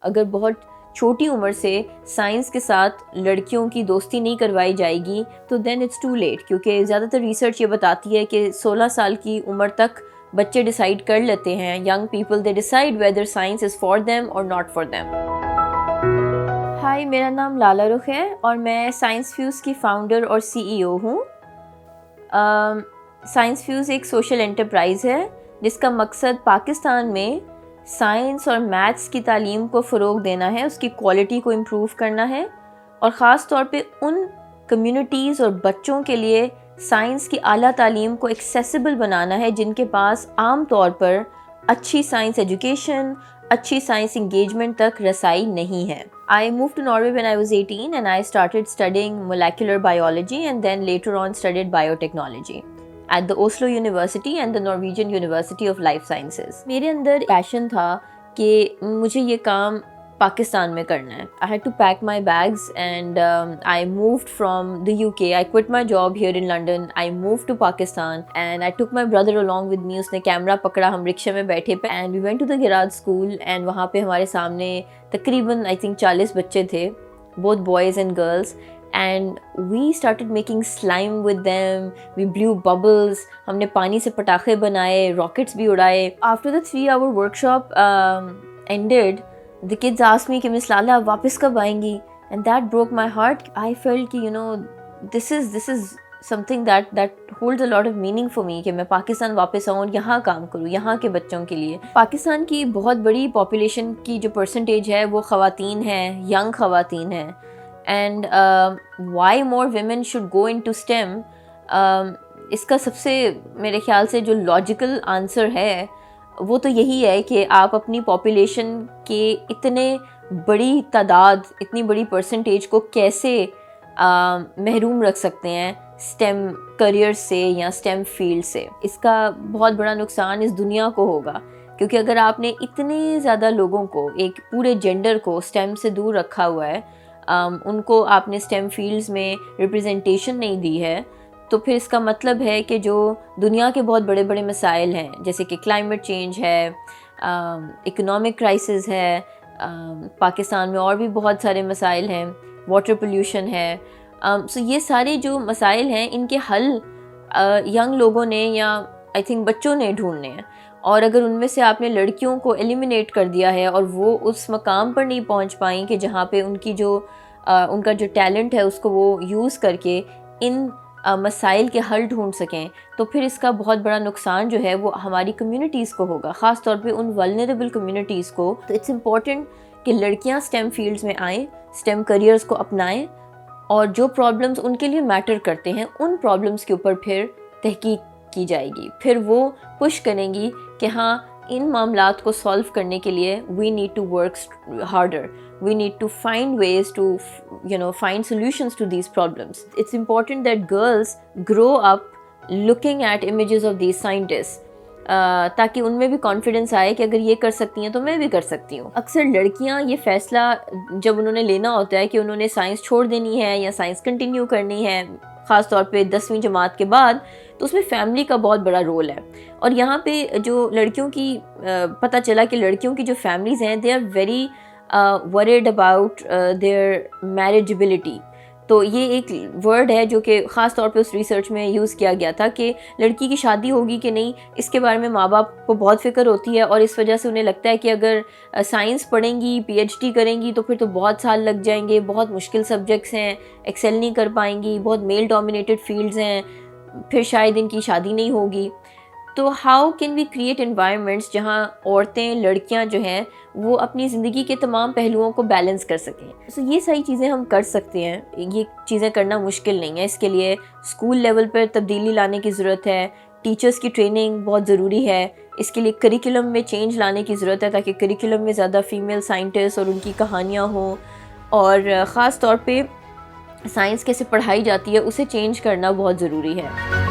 اگر بہت چھوٹی عمر سے سائنس کے ساتھ لڑکیوں کی دوستی نہیں کروائی جائے گی تو دین اٹس ٹو لیٹ، کیونکہ زیادہ تر ریسرچ یہ بتاتی ہے کہ 16 سال کی عمر تک بچے ڈیسائیڈ کر لیتے ہیں، young people they decide weather science is for them اور ناٹ فار دیم۔ ہائی، میرا نام لالا رخ ہے اور میں سائنس فیوز کی فاؤنڈر اور CEO ہوں۔ سائنس فیوز ایک سوشل انٹرپرائز ہے جس کا مقصد پاکستان میں سائنس اور میتھس کی تعلیم کو فروغ دینا ہے، اس کی کوالٹی کو امپروو کرنا ہے، اور خاص طور پہ ان کمیونٹیز اور بچوں کے لیے سائنس کی اعلیٰ تعلیم کو ایکسیسیبل بنانا ہے جن کے پاس عام طور پر اچھی سائنس ایجوکیشن، اچھی سائنس انگیجمنٹ تک رسائی نہیں ہے۔ I moved to Norway when I was 18 and I started studying molecular biology and then later on studied biotechnology at the Oslo University and the Norwegian University of Life Sciences۔ میرے اندر پیشن تھا کہ مجھے یہ کام پاکستان میں کرنا ہے۔ I had to pack my bags and I moved from the UK. I quit my job here in London. I moved to Pakistan and I took my brother along with me. اس نے camera پکڑا، ہم رکشے میں بیٹھے and we went to the Girard school and وہاں پہ ہمارے سامنے تقریباً I think 40 بچے تھے، both boys and girls. And we started making slime with them. We blew bubbles. ہم نے پانی سے پٹاخے بنائے، راکٹس بھی اڑائے۔ After the 3-hour workshop ended, the kids asked me کہ Miss Lala واپس کب آئیں گی؟ And that broke my heart. I felt کہ this is something that holds a lot of meaning for me کہ میں پاکستان واپس آؤں اور یہاں کام کروں، یہاں کے بچوں کے لیے۔ پاکستان کی بہت بڑی پاپولیشن کی جو پرسنٹیج ہے وہ خواتین ہیں، ینگ خواتین ہیں، and why more women should go into STEM, اس کا سب سے میرے خیال سے جو لاجیکل آنسر ہے وہ تو یہی ہے کہ آپ اپنی پاپولیشن کے اتنے بڑی تعداد، اتنی بڑی پرسنٹیج کو کیسے محروم رکھ سکتے ہیں اسٹیم کریئر سے یا اسٹیم فیلڈ سے۔ اس کا بہت بڑا نقصان اس دنیا کو ہوگا، کیونکہ اگر آپ نے اتنے زیادہ لوگوں کو، ایک پورے جینڈر کو اسٹیم سے دور رکھا ہوا ہے، ان کو آپ نے اسٹیم فیلڈز میں ریپرزنٹیشن نہیں دی ہے، تو پھر اس کا مطلب ہے کہ جو دنیا کے بہت بڑے بڑے مسائل ہیں جیسے کہ کلائمیٹ چینج ہے، اکنامک کرائسس ہے، پاکستان میں اور بھی بہت سارے مسائل ہیں، واٹر پولیوشن ہے، سو یہ سارے جو مسائل ہیں ان کے حل ینگ لوگوں نے یا آئی تھنک بچوں نے ڈھونڈنے ہیں، اور اگر ان میں سے آپ نے لڑکیوں کو ایلیمینیٹ کر دیا ہے اور وہ اس مقام پر نہیں پہنچ پائیں کہ جہاں پہ ان کا جو ٹیلنٹ ہے اس کو وہ یوز کر کے ان مسائل کے حل ڈھونڈ سکیں، تو پھر اس کا بہت بڑا نقصان جو ہے وہ ہماری کمیونٹیز کو ہوگا، خاص طور پہ ان ولنریبل کمیونٹیز کو۔ تو اٹس امپورٹنٹ کہ لڑکیاں اسٹیم فیلڈز میں آئیں، اسٹیم کریئرز کو اپنائیں، اور جو پرابلمز ان کے لیے میٹر کرتے ہیں ان پرابلمز کے اوپر پھر تحقیق کی جائے گی، پھر وہ پش کریں گی کہ ہاں ان معاملات کو سالو کرنے کے لیے we need to work harder, we need to find ways to find solutions to these problems. It's important that girls grow up looking at images of these scientists تاکہ ان میں بھی کانفیڈنس آئے کہ اگر یہ کر سکتی ہیں تو میں بھی کر سکتی ہوں۔ اکثر لڑکیاں یہ فیصلہ جب انہوں نے لینا ہوتا ہے کہ انہوں نے سائنس چھوڑ دینی ہے یا سائنس کنٹینیو کرنی ہے، خاص طور پہ 10ویں جماعت کے بعد، تو اس میں فیملی کا بہت بڑا رول ہے، اور یہاں پہ جو لڑکیوں کی پتہ چلا کہ لڑکیوں کی جو فیملیز ہیں they are very worried about their marriageability۔ تو یہ ایک ورڈ ہے جو کہ خاص طور پہ اس ریسرچ میں یوز کیا گیا تھا کہ لڑکی کی شادی ہوگی کہ نہیں، اس کے بارے میں ماں باپ کو بہت فکر ہوتی ہے، اور اس وجہ سے انہیں لگتا ہے کہ اگر سائنس پڑھیں گی، PhD کریں گی تو پھر تو بہت سال لگ جائیں گے، بہت مشکل سبجیکٹس ہیں، ایکسل نہیں کر پائیں گی، بہت میل ڈومینیٹڈ فیلڈز ہیں، پھر شاید ان کی شادی نہیں ہوگی۔ تو how can we create environments جہاں عورتیں، لڑکیاں جو ہیں وہ اپنی زندگی کے تمام پہلوؤں کو بیلنس کر سکیں؟ سو یہ ساری چیزیں ہم کر سکتے ہیں، یہ چیزیں کرنا مشکل نہیں ہے۔ اس کے لیے اسکول لیول پر تبدیلی لانے کی ضرورت ہے، ٹیچرز کی ٹریننگ بہت ضروری ہے، اس کے لیے کریکولم میں چینج لانے کی ضرورت ہے تاکہ کریکولم میں زیادہ فیمیل سائنٹسٹ اور ان کی کہانیاں ہوں، اور خاص طور پہ سائنس کیسے پڑھائی جاتی ہے اسے چینج کرنا بہت ضروری ہے۔